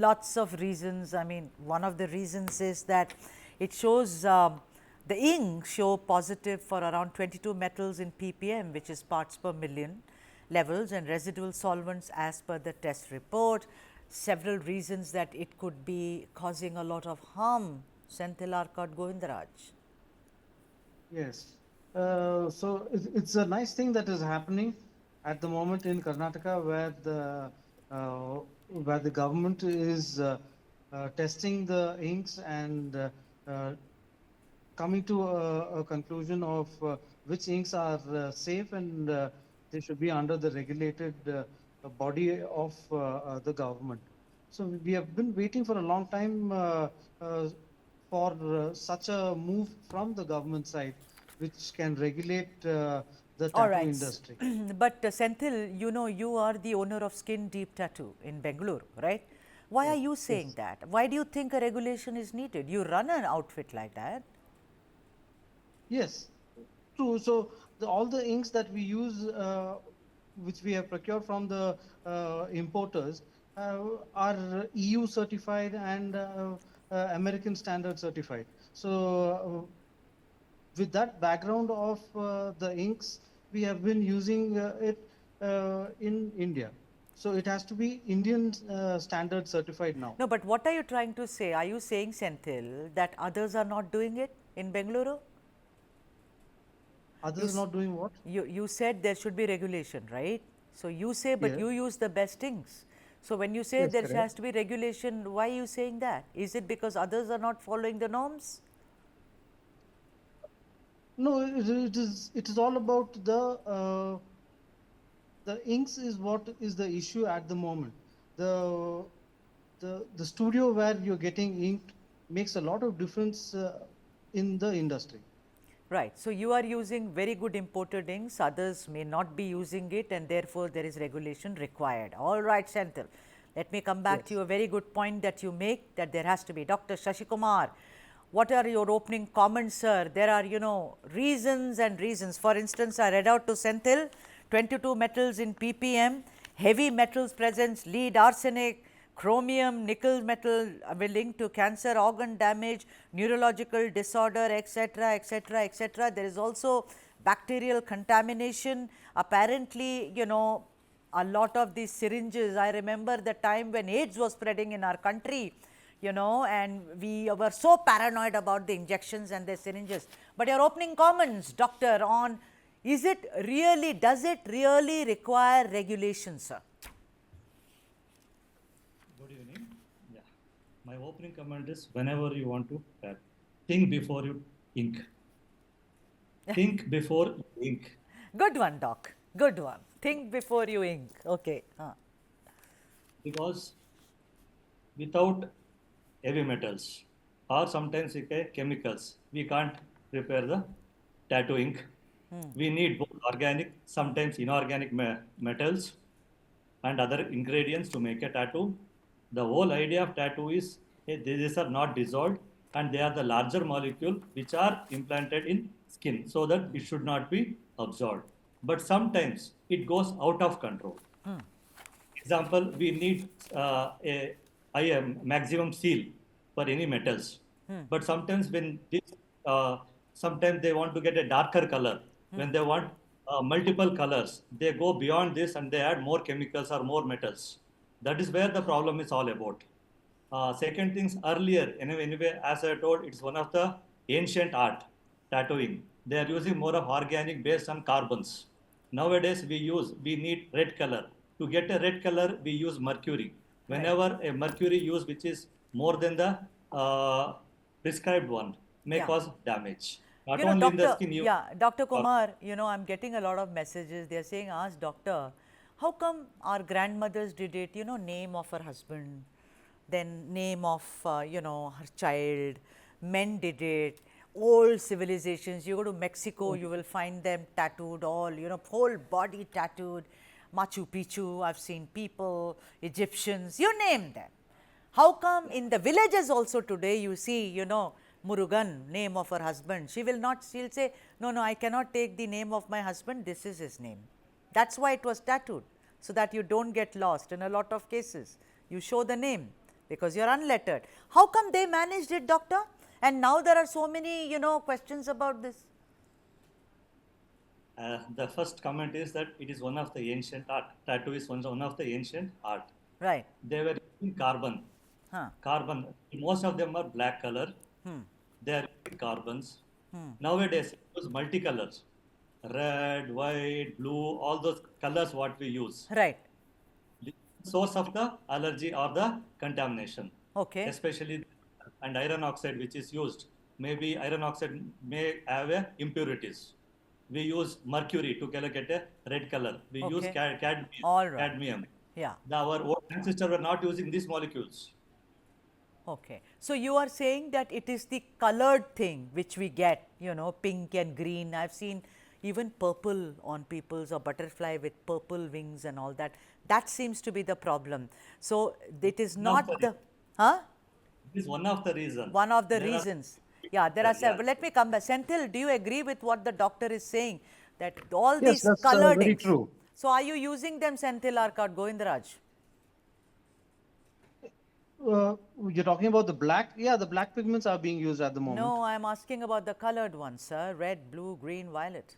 lots of reasons. I mean, one of the reasons is that it shows the ink show positive for around 22 metals in ppm, which is parts per million levels, and residual solvents as per the test report. Several reasons that it could be causing a lot of harm. Senthil Arcot Govindaraj. Yes. So it's a nice thing that is happening at the moment in Karnataka, where the government is testing the inks and uh, coming to a conclusion of which inks are safe and they should be under the regulated body of the government. So we have been waiting for a long time uh, for such a move from the government side, which can regulate the All tattoo right, industry. but Senthil, you know, you are the owner of Skin Deep Tattoo in Bengaluru, right? Why are Yes, you saying yes, that? Why do you think a regulation is needed? You run an outfit like that. yes. True. So all the inks that we use, which we have procured from the importers, are EU certified and American standard certified. So with that background of the inks, we have been using it in India. So it has to be Indian standard certified now. No, but what are you trying to say? Are you saying, Senthil, that others are not doing it in Bengaluru? You, Others not doing what? you said there should be regulation, right? So you say, but Yes, you use the best things. So when you say yes, there correct. has to be regulation, why are you saying that? Is it because others are not following the norms? No, it is all about the inks is what is the issue at the moment. The the studio where you're getting inked makes a lot of difference in the industry. Right. So you are using very good imported inks, others may not be using it, and therefore there is regulation required. All right, Senthil. Let me come back to Yes. you. A very good point that you make, that there has to be. Dr. Shashikumar, what are your opening comments, sir? There are, you know, reasons and reasons. For instance, I read out to Senthil 22 metals in ppm, heavy metals presence, lead, arsenic, chromium, nickel metal will link to cancer, organ damage, neurological disorder, etc., etc., etc. There is also bacterial contamination. Apparently, you know, a lot of these syringes, I remember the time when AIDS was spreading in our country, you know, and we were so paranoid about the injections and the syringes. But your opening comments, doctor, on is it really, does it really require regulation, sir? Good evening. Yeah. My opening comment is whenever you want to think before you ink. Think before you ink. Good one, doc. Good one. Think before you ink. Okay. Because without heavy metals or sometimes chemicals, we can't prepare the tattoo ink. We need both organic, sometimes inorganic metals and other ingredients to make a tattoo. The whole idea of tattoo is these are not dissolved and they are the larger molecule which are implanted in skin so that it should not be absorbed. But sometimes it goes out of control. Example, we need a maximum seal for any metals. But sometimes when this, sometimes they want to get a darker color. When they want multiple colors, they go beyond this and they add more chemicals or more metals. That is where the problem is all about. Second things earlier, anyway, as I told, it's one of the ancient art, tattooing. They are using more of organic based on carbons. Nowadays, we need red color. To get a red color, we use mercury. Right. Whenever a mercury use, which is more than the prescribed one, may Yeah. cause damage. Not You know, only in the doctor, skin, you yeah, Dr. Kumar, you know, I'm getting a lot of messages. They're saying, ask doctor, how come our grandmothers did it, you know, name of her husband, then name of, you know, her child, men did it, old civilizations. You go to Mexico, you will find them tattooed all, you know, whole body tattooed. Machu Picchu, I've seen people, Egyptians, you name them. How come in the villages also today you see, you know, Murugan, name of her husband, she will not, she'll say, no, no, I cannot take the name of my husband, this is his name. That's why it was tattooed, so that you don't get lost in a lot of cases. You show the name, because you're unlettered. How come they managed it, doctor? And now there are so many, questions about this. The first comment is that it is one of the ancient art. Tattoo is one of the ancient art. Right. They were using carbon. Huh. Carbon. Most of them are black color. They are using carbons. Nowadays, we use multicolors. Red, white, blue, all those colors what we use. Right. The source of the allergy or the contamination. Okay. Especially and iron oxide which is used. Maybe iron oxide may have impurities. We use mercury to get a red color. We use Okay. cadmium. All right. cadmium. Yeah. Our old ancestors were not using these molecules. Okay. So you are saying that it is the colored thing which we get, pink and green. I've seen even purple on people's, or butterfly with purple wings and all that. That seems to be the problem. So it is One of not the the, huh? This is one of the reasons. One of the There are reasons. Yeah, there are several. yeah. Let me come back. Senthil, do you agree with what the doctor is saying? That all Yes, these that's colored very inks. true. So are you using them, Senthil or Govindaraj? You're talking about the black? Yeah, the black pigments are being used at the moment. No, I am asking about the colored ones, sir. Red, blue, green, violet.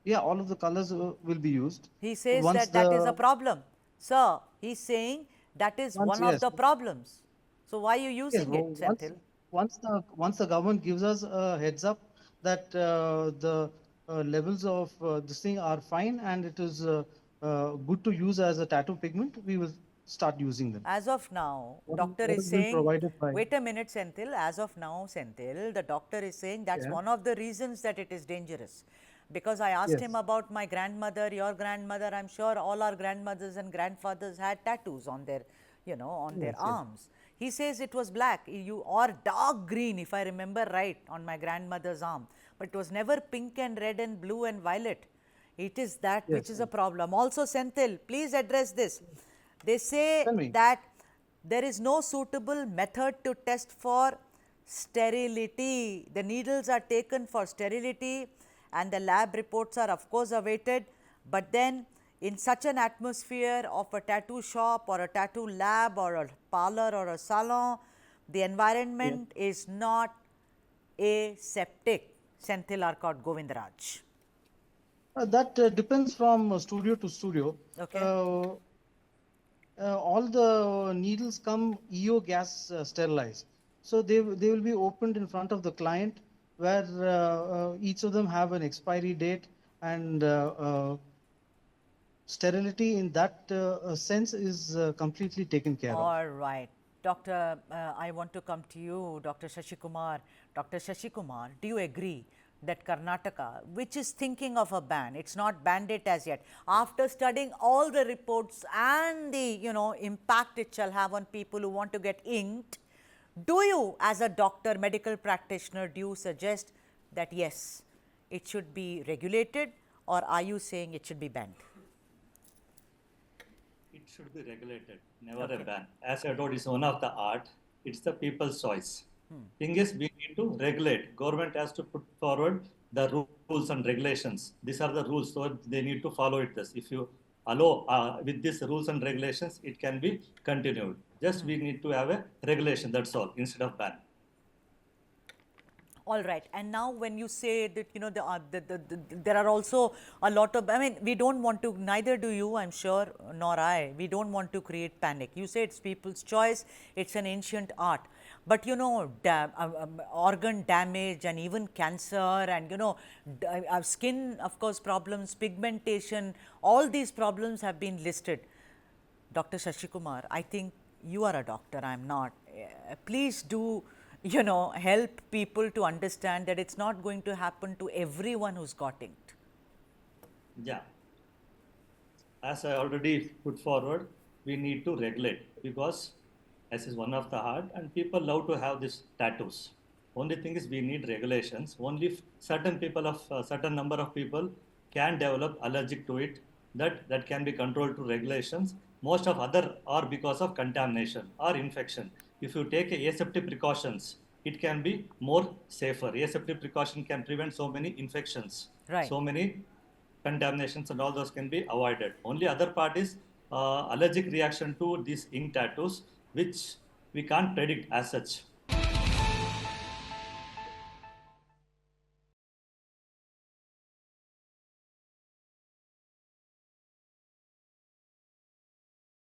Yeah, all of the colors will be used. He says Once that that is a the problem. Sir, he's saying that is once one of yes, the problems. So why are you yes. using it, Senthil? Once the government gives us a heads up that the levels of this thing are fine and it is good to use as a tattoo pigment, we will start using them. As of now, What doctor what is has been saying, provided by wait a minute, Senthil. As of now, Senthil, the doctor is saying that's yeah one of the reasons that it is dangerous. Because I asked him yes about my grandmother, your grandmother. I'm sure all our grandmothers and grandfathers had tattoos on their, on their yes arms. He says it was black, or dark green, if I remember right, on my grandmother's arm. But it was never pink and red and blue and violet. It is that which yes. is a problem. Also, Senthil, please address this. They say Tell me. that there is no suitable method to test for sterility. The needles are taken for sterility and the lab reports are of course awaited, but then in such an atmosphere of a tattoo shop or a tattoo lab or a parlor or a salon, the Yeah. environment is not aseptic. Senthil Arcot Govindaraj. That depends from studio to studio. Okay. Uh, all the needles come EO gas sterilized. So they will be opened in front of the client where each of them have an expiry date and sterility in that sense is completely taken care of. All right. Doctor, I want to come to you, Dr. Shashikumar. Dr. Shashikumar, do you agree that Karnataka, which is thinking of a ban, it's not banned it as yet, after studying all the reports and the, impact it shall have on people who want to get inked, do you, as a doctor, medical practitioner, do you suggest that yes, it should be regulated, or are you saying it should be banned? It should be regulated, never a ban. As I told, it's one of the art. It's the people's choice. Thing is, we need to regulate. Government has to put forward the rules and regulations. These are the rules, so they need to follow it. This, if you allow with these rules and regulations, it can be continued. Just we need to have a regulation. That's all, instead of ban. All right. And now when you say that, there are also a lot of, we don't want to, neither do you, I'm sure, nor I, we don't want to create panic. You say it's people's choice, it's an ancient art. But, organ damage and even cancer and, skin, of course, problems, pigmentation, all these problems have been listed. Dr. Shashikumar, I think you are a doctor, I'm not. Please do, help people to understand that it's not going to happen to everyone who's got inked. Yeah. As I already put forward, we need to regulate because as is one of the art and people love to have these tattoos. Only thing is we need regulations. Only certain people of certain number of people can develop allergic to it. That can be controlled to regulations. Most of other are because of contamination or infection. If you take aseptic precautions, it can be more safer. Aseptic precaution can prevent so many infections, Right. so many contaminations, and all those can be avoided. Only other part is allergic reaction to these ink tattoos. which we can't predict as such.